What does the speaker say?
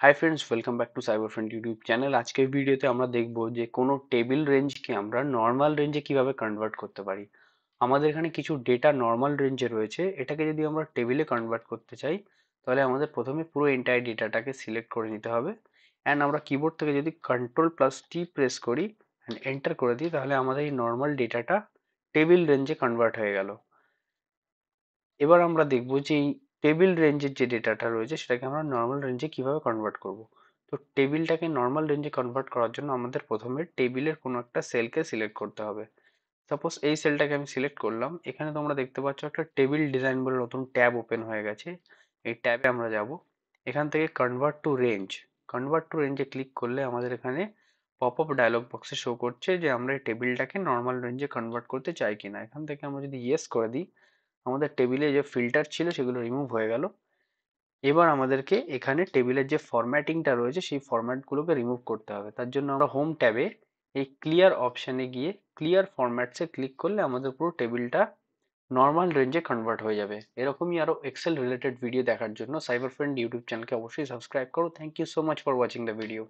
Hi friends, welcome back to cyber friend YouTube channel. আজকের ভিডিওতে আমরা দেখব যে কোনো টেবিল রেঞ্জকে আমরা নর্মাল রেঞ্জে কিভাবে কনভার্ট করতে পারি। আমাদের এখানে কিছু ডেটা নর্মাল রেঞ্জে রয়েছে, এটাকে যদি আমরা টেবিলে কনভার্ট করতে চাই তাহলে আমাদের প্রথমে পুরো এন্টায়ার ডেটাটাকে সিলেক্ট করে নিতে হবে। অ্যান্ড আমরা কিবোর্ড থেকে যদি কন্ট্রোল+T প্রেস করি অ্যান্ড এন্টার করে দিই তাহলে আমাদের এই নর্মাল ডেটাটা টেবিল রেঞ্জে কনভার্ট হয়ে গেল। এবার আমরা দেখব যে এই টেবিল রেঞ্জের যে ডেটাটা রয়েছে সেটাকে আমরা নর্মাল রেঞ্জে কিভাবে কনভার্ট করব। তো টেবিলটাকে নর্মাল রেঞ্জে কনভার্ট করার জন্য আমাদের প্রথমে টেবিলের কোনো একটা সেলকে সিলেক্ট করতে হবে। সাপোজ এই সেলটাকে আমি সিলেক্ট করলাম, এখানে তোমরা দেখতে পাচ্ছ একটা টেবিল ডিজাইন বলে নতুন ট্যাব ওপেন হয়ে গেছে। এই ট্যাবে আমরা যাব, এখান থেকে কনভার্ট টু রেঞ্জে ক্লিক করলে আমাদের এখানে পপ আপ ডায়লগ বক্সে শো করছে যে আমরা এই টেবিলটাকে নর্মাল রেঞ্জে কনভার্ট করতে চাই কিনা। এখান থেকে আমরা যদি ইয়েস করে দিই আমাদের টেবিলে যে ফিল্টার ছিল সেগুলো রিমুভ হয়ে গেল। এবার আমাদেরকে এখানে টেবিলের যে ফরম্যাটিংটা রয়েছে সেই ফরম্যাটগুলোকে রিমুভ করতে হবে। তার জন্য আমরা হোম ট্যাবে এই ক্লিয়ার অপশানে গিয়ে ক্লিয়ার ফরম্যাটসে ক্লিক করলে আমাদের পুরো টেবিলটা নর্মাল রেঞ্জে কনভার্ট হয়ে যাবে। এরকমই আরো এক্সেল রিলেটেড ভিডিও দেখার জন্য সাইবার ফ্রেন্ড ইউটিউব চ্যানেলকে অবশ্যই সাবস্ক্রাইব করো। Thank you so much for watching the video.